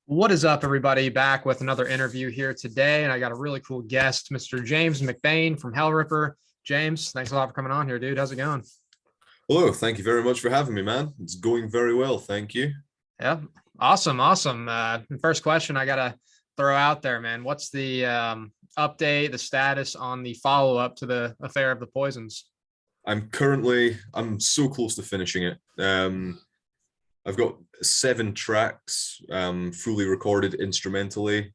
What is up, everybody? Back with another interview here today, and I got a really cool guest, Mr. James McBain from Hellripper. James, thanks a lot for coming on here, dude. How's it going? Hello, thank you very much for having me, man. It's going very well, thank you. Yeah, awesome, awesome. First question I gotta throw out there, man. What's the update, the status on the follow up to the Affair of the Poisons? I'm so close to finishing it. I've got 7 tracks, fully recorded instrumentally,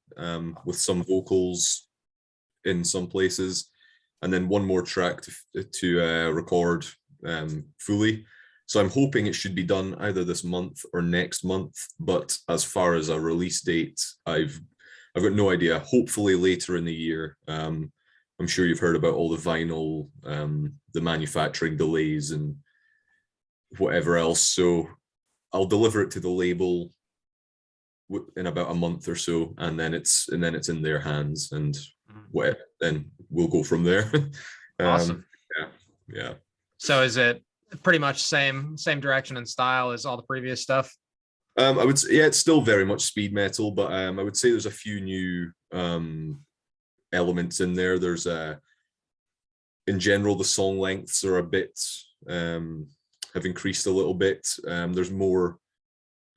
with some vocals in some places, and then one more track to record fully. So I'm hoping it should be done either this month or next month. But as far as a release date, I've got no idea. Hopefully later in the year. I'm sure you've heard about all the vinyl, the manufacturing delays and whatever else. So I'll deliver it to the label in about a month or so, and then it's in their hands, and then we'll go from there. Awesome. Yeah. So is it pretty much same direction and style as all the previous stuff? I would say, yeah, it's still very much speed metal, but I would say there's a few new elements in there. There's in general, the song lengths are a bit have increased a little bit. There's more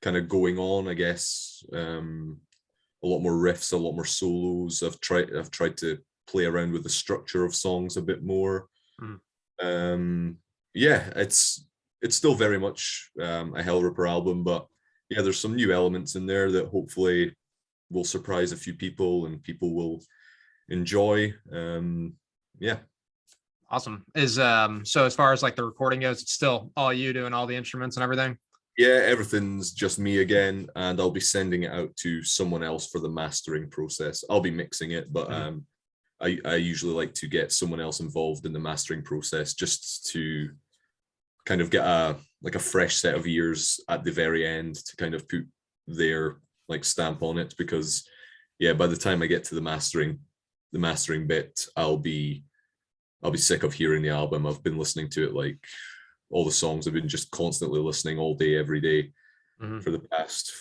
kind of going on, I guess. A lot more riffs, a lot more solos. I've tried to play around with the structure of songs a bit more. Yeah, it's still very much a Hellripper album, but yeah, there's some new elements in there that hopefully will surprise a few people and people will enjoy. Yeah. Awesome. So as far as like the recording goes, it's still all you doing all the instruments and everything? Yeah, everything's just me again, and I'll be sending it out to someone else for the mastering process. I'll be mixing it, but I usually like to get someone else involved in the mastering process just to kind of get a fresh set of ears at the very end to kind of put their like stamp on it, because yeah, by the time I get to the mastering bit, I'll be sick of hearing the album. I've been listening to it, like all the songs I've been just constantly listening all day, every day for the past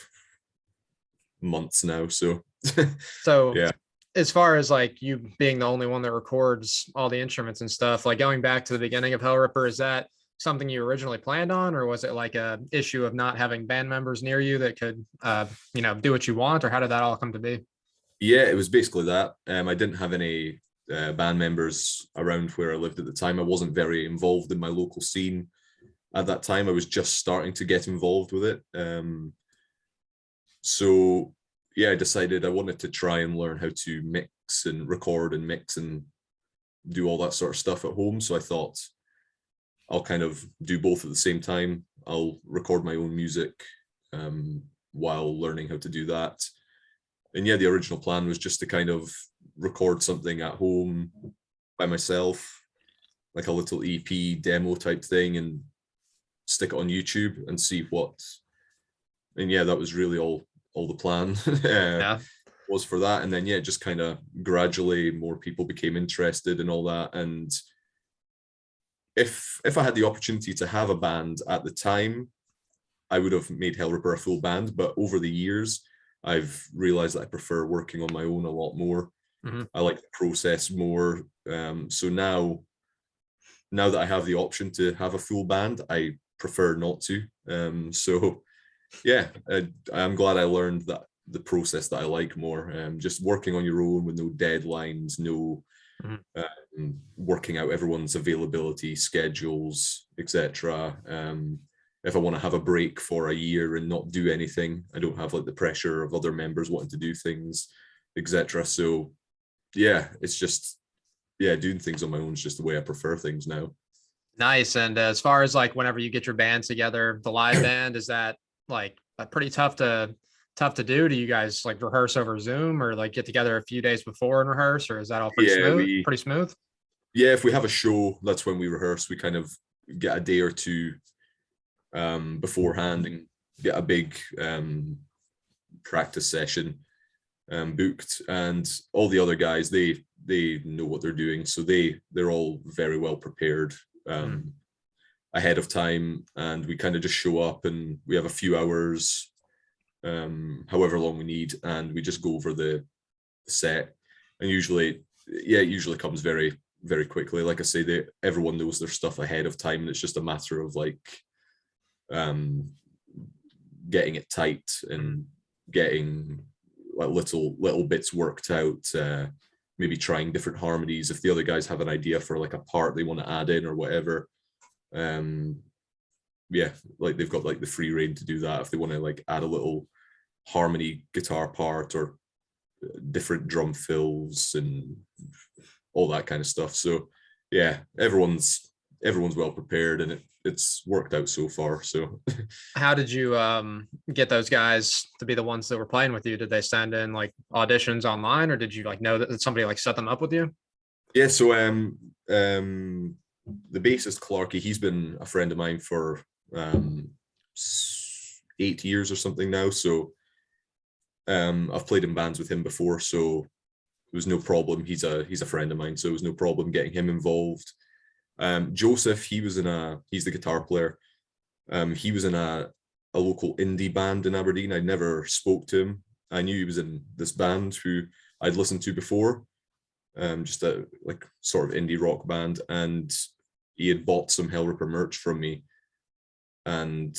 months now. So yeah. As far as like you being the only one that records all the instruments and stuff, like going back to the beginning of Hellripper, is that something you originally planned on, or was it like a issue of not having band members near you that could do what you want, or how did that all come to be? Yeah, it was basically that. I didn't have any band members around where I lived at the time. I wasn't very involved in my local scene at that time. I was just starting to get involved with it. So yeah, I decided I wanted to try and learn how to mix and record and mix and do all that sort of stuff at home. So I thought I'll kind of do both at the same time. I'll record my own music while learning how to do that. And yeah, the original plan was just to kind of record something at home by myself, like a little EP demo type thing, and stick it on YouTube and see what. And yeah, that was really all the plan was for that. And then yeah, just kind of gradually more people became interested in all that. And if I had the opportunity to have a band at the time, I would have made Hellripper a full band. But over the years, I've realized that I prefer working on my own a lot more. I like the process more. So now that I have the option to have a full band, I prefer not to. So yeah, I'm glad I learned that the process that I like more. Just working on your own with no deadlines, no working out everyone's availability, schedules, etc. If I want to have a break for a year and not do anything, I don't have like the pressure of other members wanting to do things, etc. So yeah, it's just doing things on my own is just the way I prefer things now. Nice. And as far as like whenever you get your band together, the live band, is that like pretty tough to do? Do you guys like rehearse over Zoom, or like get together a few days before and rehearse, or is that all pretty smooth? Yeah, if we have a show, that's when we rehearse. We kind of get a day or two beforehand and get a big practice session booked, and all the other guys, they know what they're doing, so they're all very well prepared ahead of time, and we kind of just show up and we have a few hours however long we need, and we just go over the set. And usually, yeah, it usually comes very, very quickly. Like I say, everyone knows their stuff ahead of time, and it's just a matter of like getting it tight and getting like little bits worked out. Maybe trying different harmonies if the other guys have an idea for like a part they want to add in or whatever. Yeah, like they've got like the free reign to do that if they want to like add a little harmony guitar part or different drum fills and all that kind of stuff. So yeah, everyone's well prepared, and it's worked out so far. So How did you get those guys to be the ones that were playing with you? Did they send in like auditions online, or did you like know that somebody like set them up with you? yeah, so the bassist Clarky, he's been a friend of mine for 8 years or something now. So I've played in bands with him before, so it was no problem. He's a friend of mine, so it was no problem getting him involved. Joseph, he's the guitar player. He was in a local indie band in Aberdeen. I never spoke to him. I knew he was in this band who I'd listened to before, just a like sort of indie rock band, and he had bought some Hellripper merch from me, and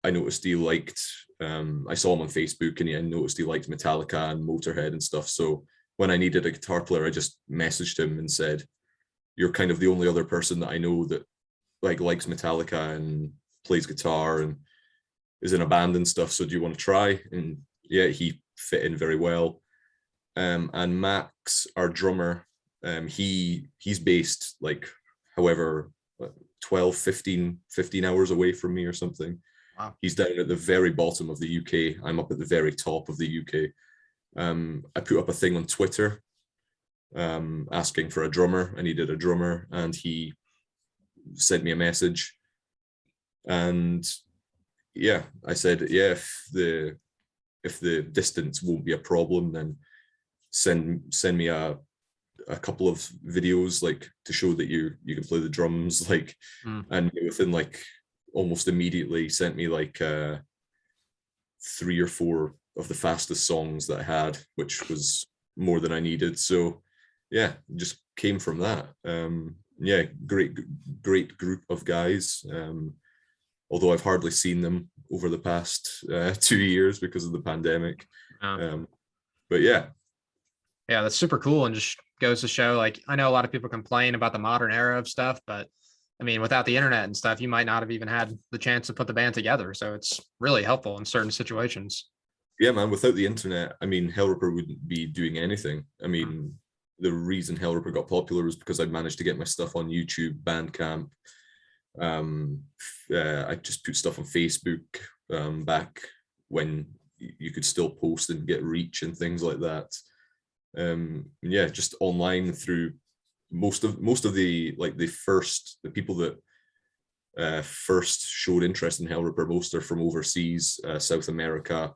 I noticed he liked. I saw him on Facebook, and I noticed he liked Metallica and Motorhead and stuff. So when I needed a guitar player, I just messaged him and said, "You're kind of the only other person that I know that like likes Metallica and plays guitar and is in a band and stuff. So do you want to try?" And yeah, he fit in very well. And Max, our drummer, he's based like however 12, 15 hours away from me or something. Wow. He's down at the very bottom of the UK. I'm up at the very top of the UK. I put up a thing on Twitter asking for a drummer. I needed a drummer, and he sent me a message. And yeah, I said, yeah, if the distance won't be a problem, then send me a couple of videos like to show that you can play the drums, like. And within like almost immediately sent me like 3 or 4 of the fastest songs that I had, which was more than I needed. So yeah, just came from that. Yeah, great group of guys. Although I've hardly seen them over the past 2 years because of the pandemic. But yeah. Yeah, that's super cool, and just goes to show, like, I know a lot of people complain about the modern era of stuff, but I mean, without the internet and stuff, you might not have even had the chance to put the band together. So it's really helpful in certain situations. Yeah, man, without the internet, I mean, Hellripper wouldn't be doing anything. I mean, the reason Hellripper got popular was because I managed to get my stuff on YouTube, Bandcamp. I just put stuff on Facebook back when you could still post and get reach and things like that. Yeah, just online through most of the like the people that first showed interest in Hellripper. Most are from overseas, South America,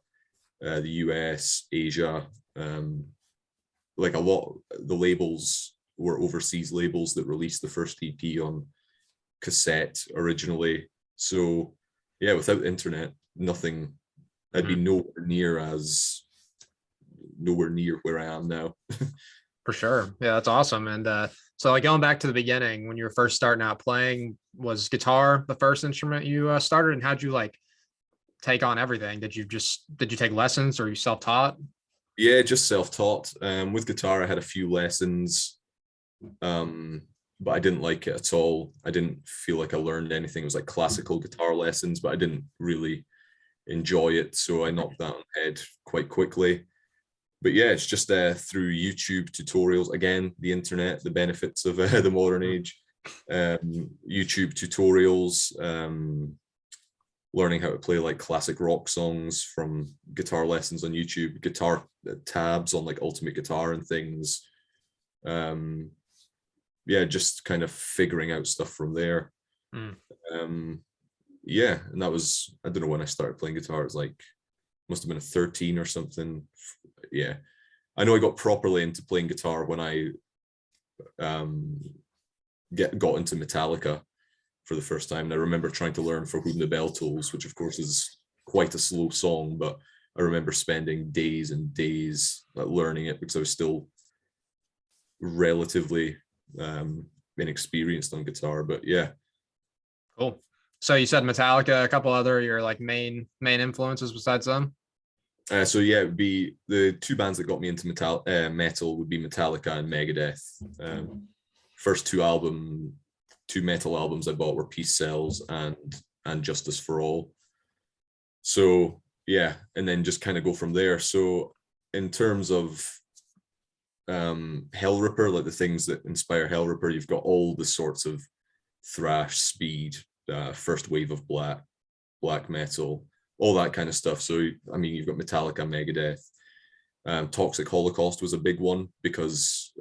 the US, Asia. Like a lot, the labels were overseas labels that released the first EP on cassette originally. So yeah, without internet, nothing. I'd be nowhere near where I am now. For sure. Yeah, that's awesome. And so like going back to the beginning, when you were first starting out playing, was guitar the first instrument you started? And how'd you like take on everything? Did you take lessons, or you self-taught? Yeah, just self-taught. With guitar, I had a few lessons, but I didn't like it at all. I didn't feel like I learned anything. It was like classical guitar lessons, but I didn't really enjoy it. So I knocked that on the head quite quickly. But yeah, it's just through YouTube tutorials. Again, the internet, the benefits of the modern age. YouTube tutorials, learning how to play like classic rock songs from guitar lessons on YouTube, guitar tabs on like Ultimate Guitar and things. Yeah, just kind of figuring out stuff from there. Yeah, and that was, I don't know when I started playing guitar. It was like, must have been 13 or something. Yeah, I know I got properly into playing guitar when I got into Metallica for the first time. And I remember trying to learn For Whom the Bell Tolls, which of course is quite a slow song, but I remember spending days and days learning it because I was still relatively inexperienced on guitar. But yeah. Cool. So you said Metallica, a couple other your like main influences besides them? So yeah, it would be the two bands that got me into metal would be Metallica and Megadeth. First two metal albums I bought were Peace Sells and Justice for All. So yeah, and then just kind of go from there. So in terms of Hellripper, like the things that inspire Hellripper, you've got all the sorts of thrash, speed, first wave of black metal, all that kind of stuff. So I mean, you've got Metallica, Megadeth. Toxic Holocaust was a big one because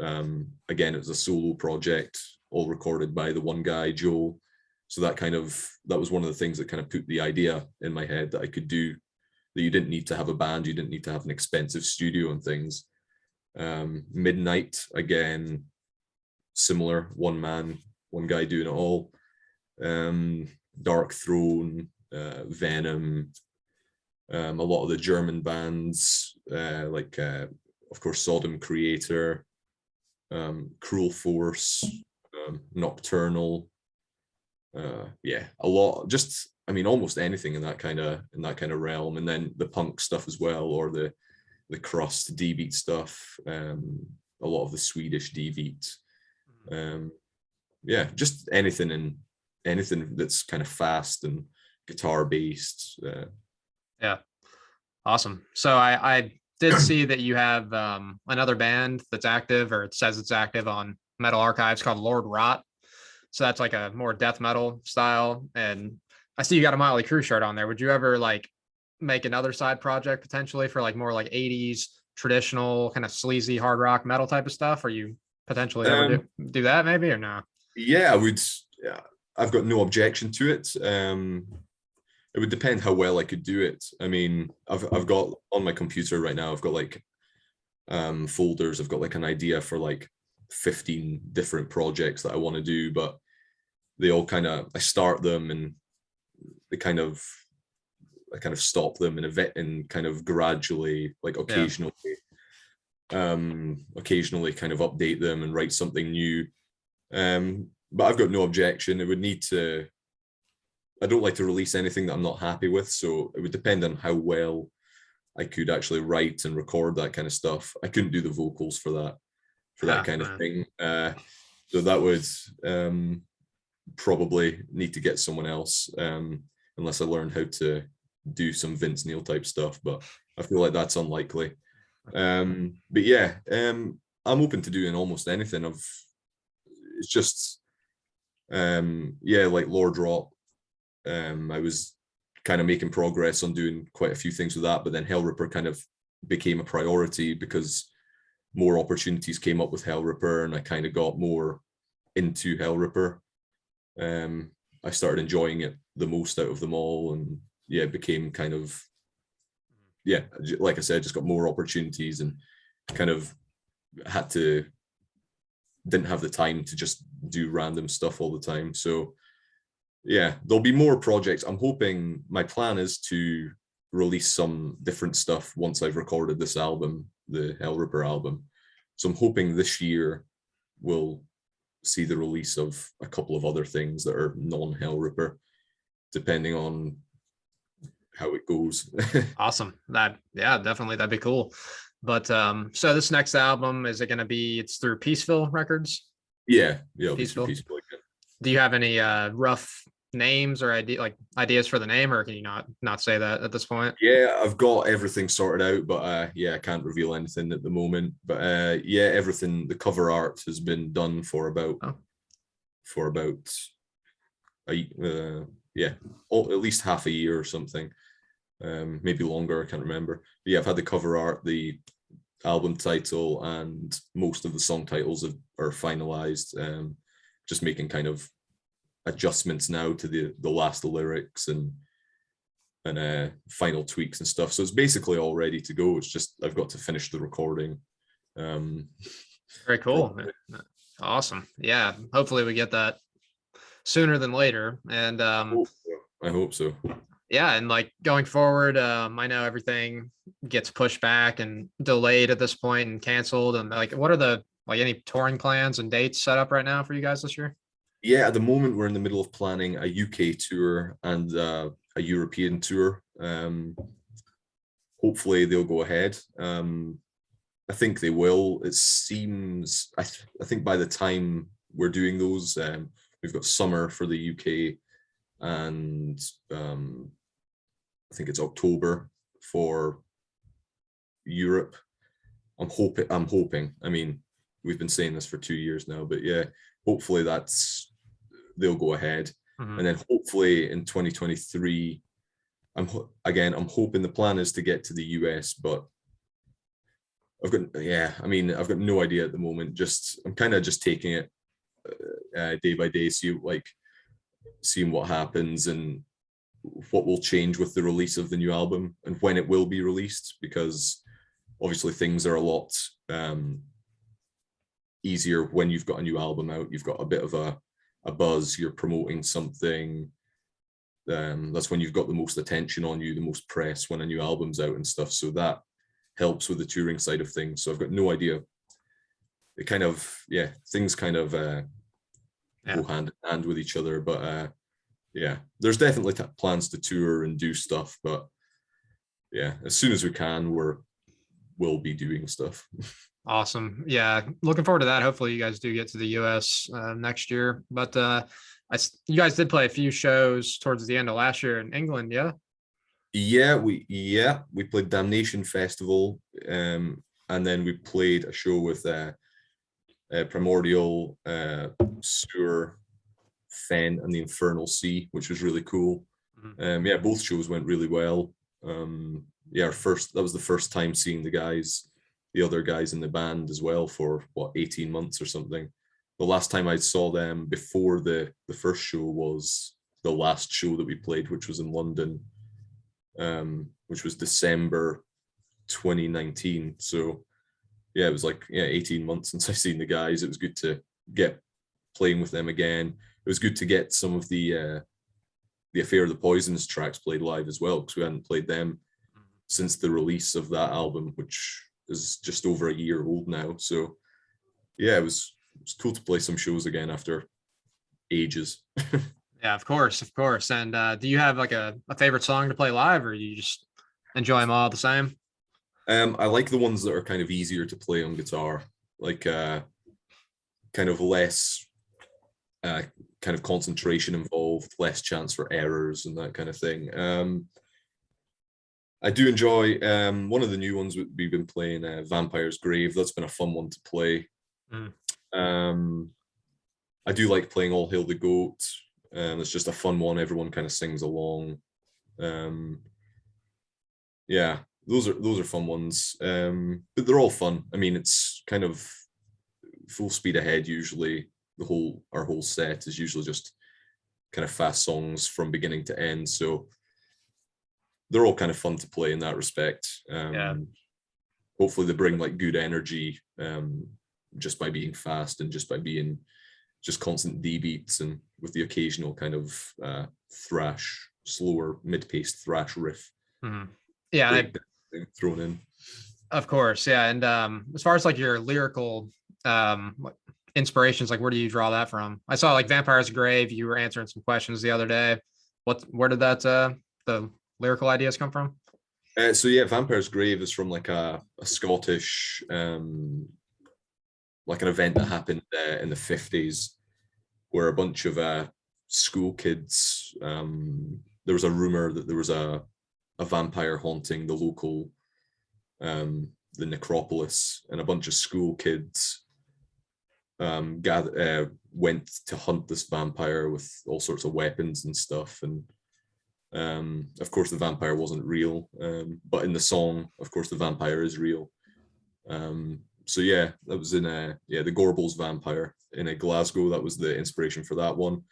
again, it was a solo project, all recorded by the one guy, Joel. So that was one of the things that kind of put the idea in my head that I could do, that you didn't need to have a band, you didn't need to have an expensive studio and things. Midnight, again, similar, one guy doing it all. Dark Throne, Venom, a lot of the German bands, like of course Sodom Creator, Cruel Force, Nocturnal, yeah, a lot, just I mean almost anything in that kind of realm. And then the punk stuff as well, or the crust D-beat stuff, a lot of the Swedish D-beat, yeah, just anything that's kind of fast and guitar based. Yeah. Awesome. So I did see that you have another band that's active, or it says it's active on Metal Archives, called Lord Rot. So that's like a more death metal style. And I see you got a Motley Crue shirt on there. Would you ever like make another side project potentially for like more like 80s traditional kind of sleazy hard rock metal type of stuff? Or you potentially ever do that maybe, or no? Yeah, I would. Yeah, I've got no objection to it. It would depend how well I could do it. I mean, I've got on my computer right now, I've got like folders. I've got like an idea for like 15 different projects that I want to do, but they all I start them and I kind of stop them and kind of gradually, like occasionally kind of update them and write something new. But I've got no objection. It would need to, I don't like to release anything that I'm not happy with. So it would depend on how well I could actually write and record that kind of stuff. I couldn't do the vocals for that kind of thing. So that would probably need to get someone else, unless I learn how to do some Vince Neil type stuff, but I feel like that's unlikely. But yeah, I'm open to doing almost anything. It's just, yeah, like Lord Rot. I was kind of making progress on doing quite a few things with that, but then Hellripper kind of became a priority because more opportunities came up with Hellripper, and I kind of got more into Hellripper. I started enjoying it the most out of them all, and yeah, it became kind of, yeah, like I said, just got more opportunities and kind of didn't have the time to just do random stuff all the time. So yeah, there'll be more projects. I'm hoping, my plan is to release some different stuff once I've recorded this album, the Hellripper album. So I'm hoping this year we'll see the release of a couple of other things that are non-Hellripper, depending on how it goes. Awesome. Yeah, definitely, that'd be cool. But so this next album, is it going to be, it's through Peaceville Records? Yeah, Peaceville. Peaceville again. Do you have any rough names or ideas for the name, or can you not say that at this point? Yeah, I've got everything sorted out, but yeah, I can't reveal anything at the moment. But yeah, everything, the cover art has been done for about yeah, at least half a year or something, maybe longer, I can't remember. But yeah, I've had the cover art, the album title, and most of the song titles are finalized. Just making kind of adjustments now to the last lyrics and final tweaks and stuff. So it's basically all ready to go. It's just I've got to finish the recording. Very cool. Awesome. Yeah, hopefully we get that sooner than later. And I hope so. Yeah, and like going forward, I know everything gets pushed back and delayed at this point and canceled. And like, what are the like any touring plans and dates set up right now for you guys this year? Yeah, at the moment we're in the middle of planning a UK tour and a European tour. Hopefully they'll go ahead. I think they will. It seems, I think by the time we're doing those, we've got summer for the UK and I think it's October for Europe. I'm hoping. I mean, we've been saying this for 2 years now, but yeah, hopefully they'll go ahead. Mhm. And then hopefully in 2023, I'm hoping the plan is to get to the US, but I've got no idea at the moment. I'm kind of just taking it day by day, seeing what happens and what will change with the release of the new album and when it will be released, because obviously things are a lot easier when you've got a new album out. You've got a bit of a buzz, you're promoting something. That's when you've got the most attention on you, the most press when a new album's out and stuff. So that helps with the touring side of things. So I've got no idea. It kind of, things kind of go hand in hand with each other. But yeah, there's definitely plans to tour and do stuff. But yeah, as soon as we can, we'll be doing stuff. Awesome. Yeah, looking forward to that. Hopefully, you guys do get to the US next year. But you guys did play a few shows towards the end of last year in England, yeah? We played Damnation Festival, and then we played a show with Primordial, Sewer, Fen, and the Infernal Sea, which was really cool. Mhm. Both shows went really well. That was the first time seeing the other guys in the band as well for 18 months or something. The last time I saw them before the first show was the last show that we played, which was in London, which was December 2019. So yeah, it was 18 months since I seen the guys. It was good to get playing with them again. It was good to get some of the Affair of the Poisons tracks played live as well, because we hadn't played them since the release of that album, which is just over a year old now. So yeah, it was cool to play some shows again after ages. Yeah, of course, of course. And do you have like a favorite song to play live, or you just enjoy them all the same? I like the ones that are kind of easier to play on guitar, like kind of less kind of concentration involved, less chance for errors and that kind of thing. I do enjoy one of the new ones we've been playing, Vampire's Grave. That's been a fun one to play. I do like playing All Hail the Goat. It's just a fun one. Everyone kind of sings along. Yeah, those are fun ones. But they're all fun. I mean, it's kind of full speed ahead usually. Our whole set is usually just kind of fast songs from beginning to end. So they're all kind of fun to play in that respect. Yeah. Hopefully they bring like good energy just by being fast and just by being just constant D beats and with the occasional kind of thrash, slower mid-paced thrash riff. Mhm. Yeah, Thrown in. of course. Yeah. And as far as like your lyrical inspirations, like where do you draw that from? I saw like Vampire's Grave, you were answering some questions the other day. Where did that the lyrical ideas come from? So yeah, Vampire's Grave is from like a Scottish like an event that happened in the 50s, where a bunch of school kids, there was a rumor that there was a vampire haunting the local the necropolis, and a bunch of school kids went to hunt this vampire with all sorts of weapons and stuff. And of course the vampire wasn't real, but in the song, of course, the vampire is real. So yeah, that was in the Gorbals Vampire in Glasgow. That was the inspiration for that one.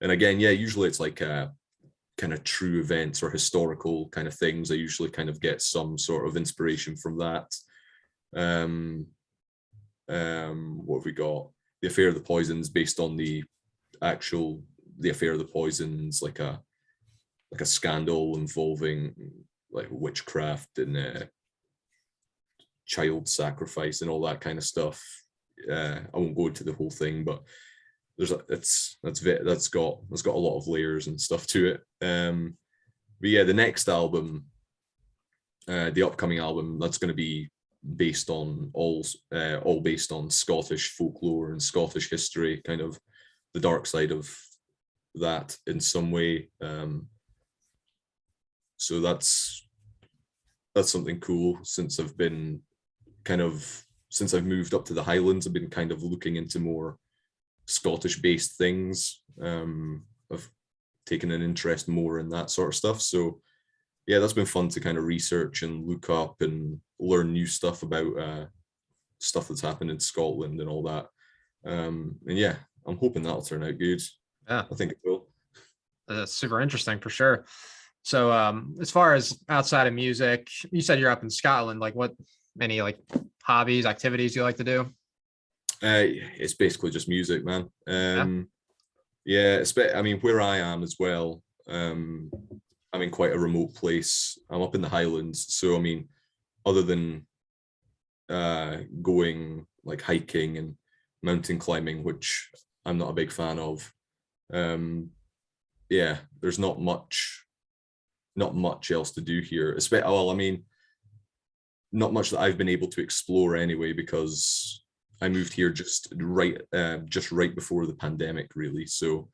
And again, yeah, usually it's like kind of true events or historical kind of things. I usually kind of get some sort of inspiration from that. What have we got? The Affair of the Poisons, based on the Affair of the Poisons, like a like a scandal involving like witchcraft and child sacrifice and all that kind of stuff. I won't go into the whole thing, but that's got a lot of layers and stuff to it. But yeah, the next album, the upcoming album, that's going to be based on all based on Scottish folklore and Scottish history, kind of the dark side of that in some way. So that's something cool. Since I've moved up to the Highlands, I've been kind of looking into more Scottish-based things. I've taken an interest more in that sort of stuff. So yeah, that's been fun to kind of research and look up and learn new stuff about stuff that's happened in Scotland and all that. And yeah, I'm hoping that'll turn out good. Yeah, I think it will. That's super interesting for sure. So as far as outside of music, you said you're up in Scotland. Like, what any like hobbies, activities you like to do? It's basically just music, man. Yeah, I mean, where I am as well, I'm in quite a remote place. I'm up in the Highlands, so I mean, other than going like hiking and mountain climbing, which I'm not a big fan of, yeah, there's not much else to do here. Well, I mean, not much that I've been able to explore anyway, because I moved here just right before the pandemic, really. So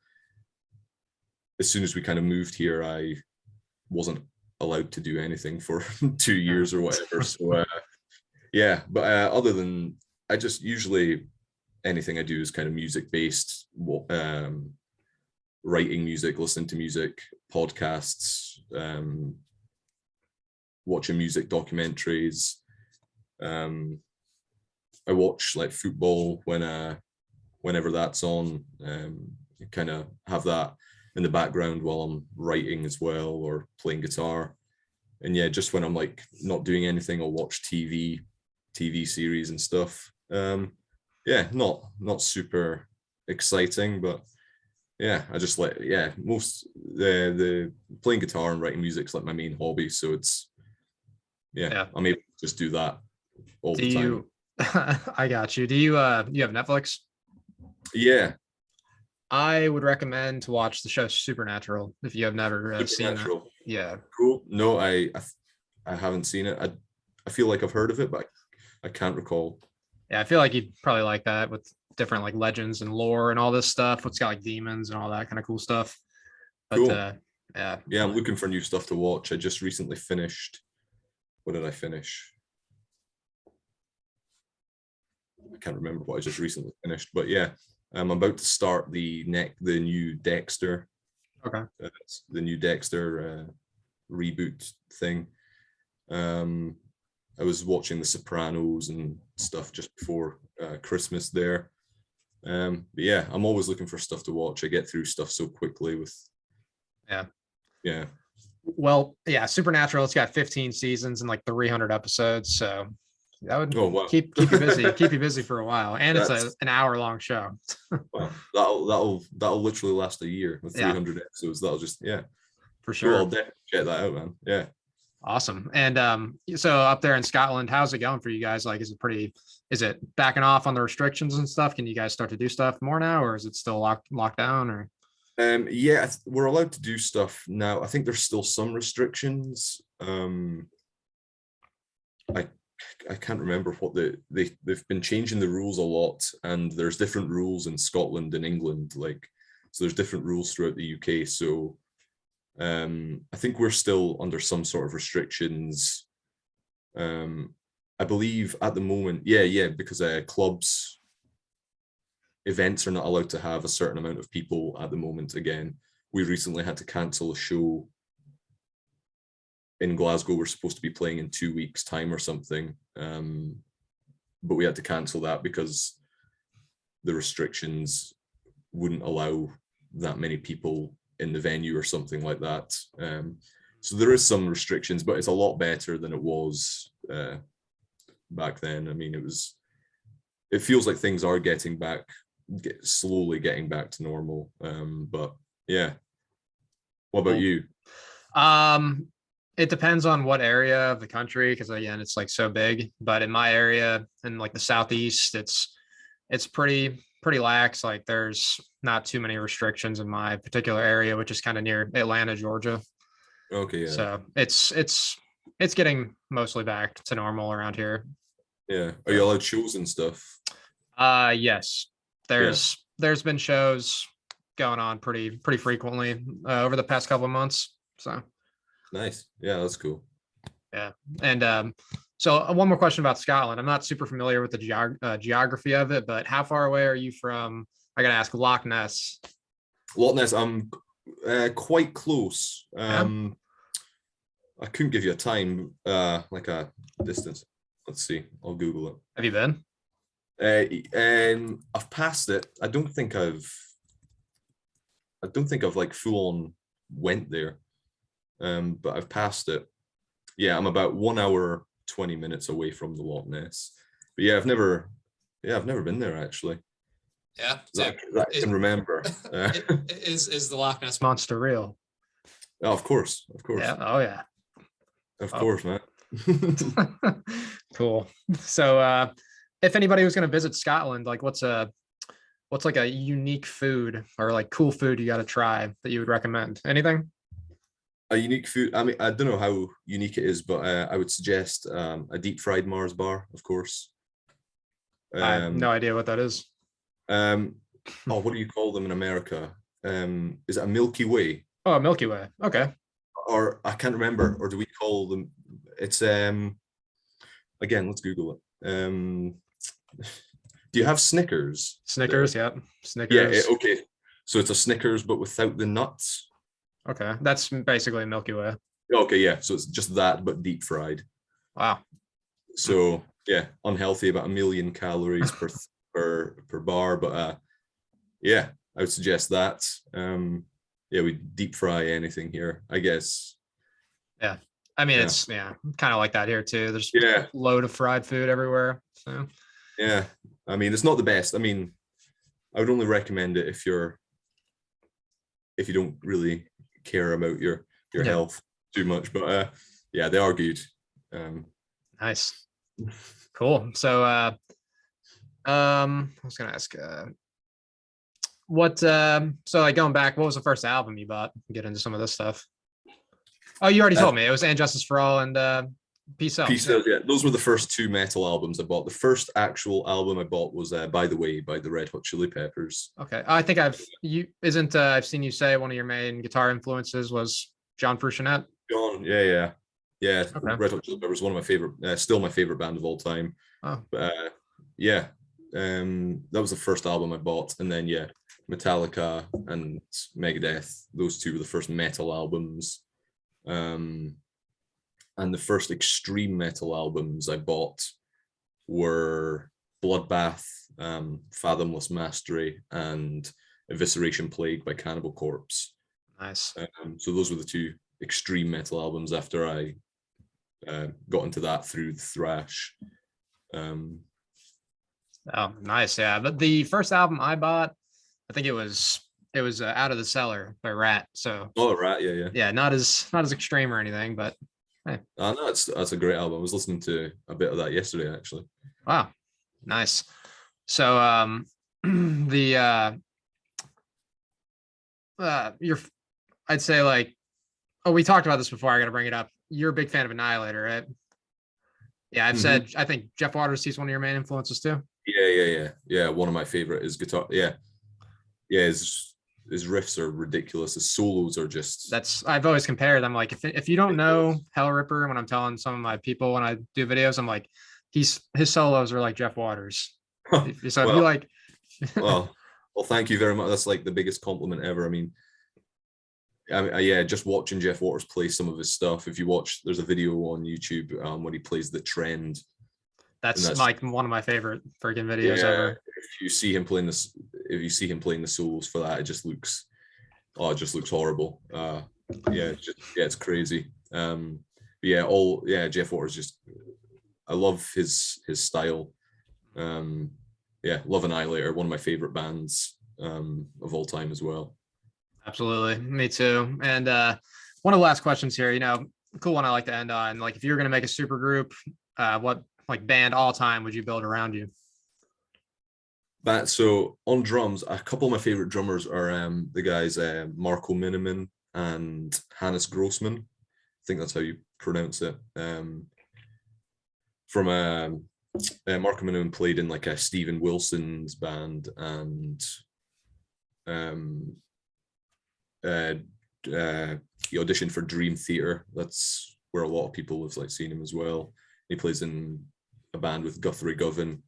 as soon as we kind of moved here, I wasn't allowed to do anything for 2 years or whatever. So yeah, but other than, I just usually anything I do is kind of music based. Writing music, listening to music, podcasts, watching music documentaries. I watch like football whenever that's on. Kind of have that in the background while I'm writing as well, or playing guitar. And yeah, just when I'm like not doing anything, I'll watch TV series and stuff. Yeah, not super exciting, but yeah, I just like, yeah, most the playing guitar and writing music is like my main hobby. So it's, yeah. I'm able to just do that all the time. I got you. Do you have Netflix? Yeah. I would recommend to watch the show Supernatural if you have never seen that. Yeah. Cool. No, I haven't seen it. I feel like I've heard of it, but I can't recall. Yeah, I feel like you'd probably like that, with different like legends and lore and all this stuff. It's got like demons and all that kind of cool stuff. But cool. Yeah, I'm looking for new stuff to watch. I just recently finished. What did I finish? I can't remember what I just recently finished, but yeah, I'm about to start the new Dexter. Okay. The new Dexter reboot thing. I was watching The Sopranos and stuff just before Christmas there. But yeah, I'm always looking for stuff to watch. I get through stuff so quickly with. Yeah. Well, yeah, Supernatural, it's got 15 seasons and like 300 episodes, so that would keep you busy, keep you busy for a while, and it's an hour-long show. Wow, that'll literally last a year with 300 episodes. That'll just for sure. Cool, I'll definitely check that out, man. Yeah. Awesome. And so up there in Scotland, how's it going for you guys? Like, is it backing off on the restrictions and stuff? Can you guys start to do stuff more now, or is it still locked down? Or yeah, we're allowed to do stuff now. I think there's still some restrictions. I can't remember what they've been changing the rules a lot, and there's different rules in Scotland and England. So there's different rules throughout the UK. So I think we're still under some sort of restrictions. I believe at the moment, because clubs, events are not allowed to have a certain amount of people at the moment. Again, we recently had to cancel a show in Glasgow. We're supposed to be playing in 2 weeks' time or something, but we had to cancel that because the restrictions wouldn't allow that many people in the venue or something like that. So there is some restrictions, but it's a lot better than it was back then. I mean, it feels like things are slowly getting back to normal. But yeah. What about you? It depends on what area of the country, because again, it's like so big. But in my area, in like the southeast, it's pretty lax. Like there's not too many restrictions in my particular area, which is kind of near Atlanta, Georgia. Okay, yeah, So it's getting mostly back to normal around here. yeah. Are you allowed shows and stuff? Yes, Yeah, there's been shows going on pretty frequently over the past couple of months. So nice. Yeah, that's cool. yeah, and so one more question about Scotland. I'm not super familiar with the geography of it, but how far away are you from? I gotta ask Loch Ness. Loch Ness, I'm quite close. Yeah, I couldn't give you a time, like a distance. Let's see. I'll Google it. have you been? And I've passed it. I don't think I've like full on went there. But I've passed it. Yeah, I'm about 1 hour 20 minutes away from the Loch Ness. But I've never been there actually. Yeah, That I can remember. is the Loch Ness monster real? Oh, of course, Yeah. Oh yeah. of course, man. Cool. So if anybody was going to visit Scotland, like what's like a unique food or like cool food you got to try that you would recommend? Anything? A unique food. I mean, I don't know how unique it is, but I would suggest a deep fried Mars bar, of course. I have no idea what that is. Oh, what do you call them in America? Is it a Milky Way? Oh, Milky Way. Okay. Or I can't remember. Or do we call them? It's again. Let's Google it. Do you have Snickers? Snickers. Yep. Yeah. Snickers. Okay. So it's a Snickers, but without the nuts. Okay. That's basically Milky Way. Okay, yeah. So it's just that, but deep fried. Wow. So yeah, unhealthy, about 1,000,000 calories per bar. But yeah, I would suggest that. Yeah, we deep fry anything here, I guess. Yeah. I mean, Yeah. it's kind of like that here too. There's Yeah, a load of fried food everywhere. So yeah. I mean, it's not the best. I mean, I would only recommend it if you don't really care about your Yeah. health too much. But yeah, they are good. Nice. Cool. So I was gonna ask what so like going back, what was the first album you bought? Get into some of this stuff. Oh, you already told me it was And Justice for All and Peace Out. Peace Out, yeah. Those were the first two metal albums I bought. The first actual album I bought was By the Way by the Red Hot Chili Peppers. Okay. I think I've seen you say one of your main guitar influences was John Frusciante. John, yeah. Okay. Red Hot Chili Peppers, one of my favorite, still my favorite band of all time. Oh. But yeah, that was the first album I bought, and then yeah, Metallica and Megadeth. Those two were the first metal albums. And the first extreme metal albums I bought were Bloodbath, Fathomless Mastery, and Evisceration Plague by Cannibal Corpse. Nice. So those were the two extreme metal albums after I got into that through the thrash. Oh, nice. Yeah. But the first album I bought, I think it was Out of the Cellar by Rat. So Oh, right, yeah. yeah, not as extreme or anything, but hey. No, that's a great album. I was listening to a bit of that yesterday, actually. Wow. Nice. So the I'd say like, oh, we talked about this before. I got to bring it up. You're a big fan of Annihilator, right? Yeah, I've said, I think Jeff Waters, he's one of your main influences too. Yeah. One of my favorite is guitar. Yeah. His riffs are ridiculous. His solos are just. I've always compared. I'm like, if you don't know Hellripper, when I'm telling some of my people when I do videos, I'm like, his solos are like Jeff Waters. So if you like. well, thank you very much. That's like the biggest compliment ever. I mean, yeah, just watching Jeff Waters play some of his stuff. If you watch, there's a video on YouTube when he plays The Trend. That's like one of my favorite freaking videos ever. If you see him playing the solos for that, it just looks horrible. It's crazy. Jeff Waters just, I love his style. Love Annihilator, one of my favorite bands of all time as well. Absolutely, me too. And one of the last questions here, cool one I like to end on. Like, if you were going to make a super group, what like band all time would you build around you? So on drums, a couple of my favorite drummers are the guys Marco Miniman and Hannes Grossman. I think that's how you pronounce it. From Marco Miniman played in like a Steven Wilson's band, and he auditioned for Dream Theater. That's where a lot of people have like seen him as well. He plays in a band with Guthrie Govan,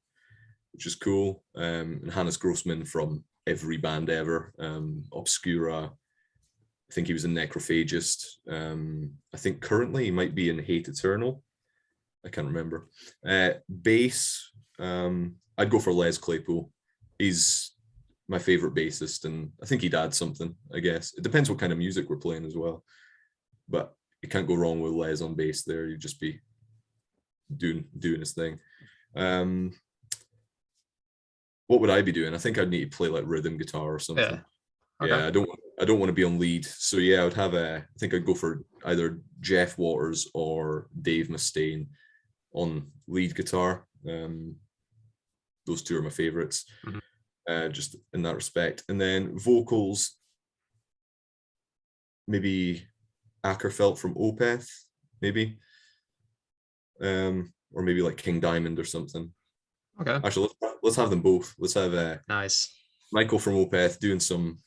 which is cool. And Hannes Grossman from every band ever. Obscura. I think he was in Necrophagist. I think currently he might be in Hate Eternal. I can't remember. Bass, I'd go for Les Claypool. He's my favorite bassist, and I think he'd add something, I guess. It depends what kind of music we're playing as well. But you can't go wrong with Les on bass there. You'd just be doing his thing. What would I be doing? I think I'd need to play like rhythm guitar or something. Yeah. Okay. Yeah, I don't want to be on lead. So yeah, I think I'd go for either Jeff Waters or Dave Mustaine on lead guitar. Those two are my favorites, just in that respect. And then vocals, maybe Ackerfeld from Opeth, maybe, or maybe like King Diamond or something. Okay. Actually, let's have them both. Let's have nice Michael from Opeth doing some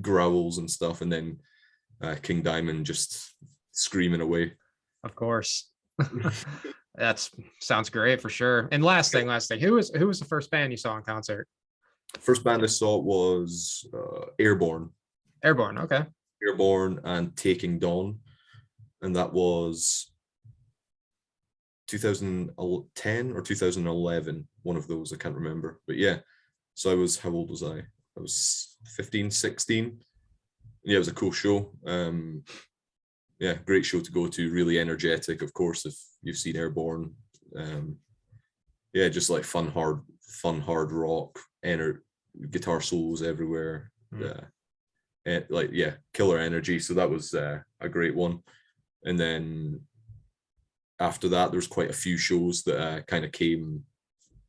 growls and stuff, and then King Diamond just screaming away. Of course. That sounds great for sure. And last thing, who was the first band you saw in concert? First band I saw was Airborne. Okay. Airborne and Taking Dawn, and that was 2010 or 2011, one of those, I can't remember. But yeah, so how old was I? I was 15, 16. Yeah, it was a cool show. Yeah, great show to go to, really energetic, of course, if you've seen Airborne. Yeah, just like fun hard rock, guitar solos everywhere. Killer energy. So that was a great one. And then after that, there was quite a few shows that kind of came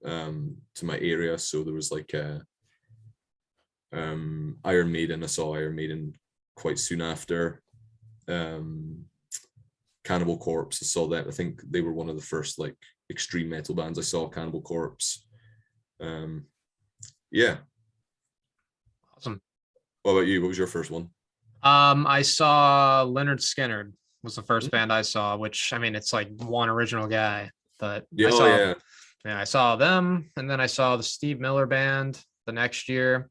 to my area. So there was like Iron Maiden. I saw Iron Maiden quite soon after. Cannibal Corpse, I saw that. I think they were one of the first like extreme metal bands I saw. Cannibal Corpse. Yeah. Awesome. What about you? What was your first one? I saw Leonard Skinner was the first band I saw, which, I mean, it's like one original guy, but I saw them, and then I saw the Steve Miller Band the next year,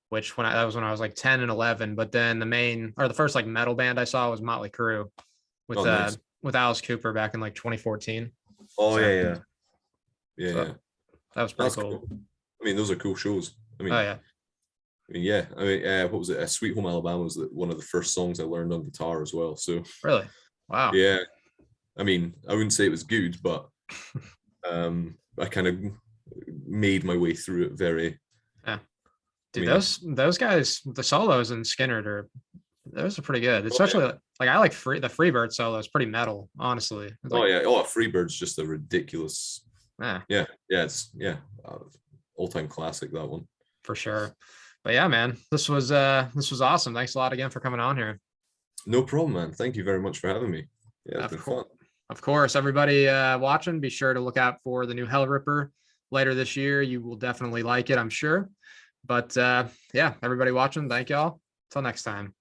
which that was when I was like 10 and 11. But then the first like metal band I saw was Motley Crue with Alice Cooper back in like 2014. Oh, so, yeah. That was pretty cool. I mean, those are cool shows. I mean, what was it? Sweet Home Alabama was one of the first songs I learned on guitar as well. So really, wow. Yeah, I mean, I wouldn't say it was good, but I kind of made my way through it very. Yeah, dude, those guys, the solos in Skinner those are pretty good. Especially like I like the Freebird solo is pretty metal, honestly. Freebird's just a ridiculous. It's all-time classic, that one. For sure. But yeah, man, this was awesome. Thanks a lot again for coming on here. No problem, man. Thank you very much for having me. Yeah, it's been fun. Of course, everybody watching, be sure to look out for the new Hellripper later this year. You will definitely like it, I'm sure. But yeah, everybody watching, thank y'all. Till next time.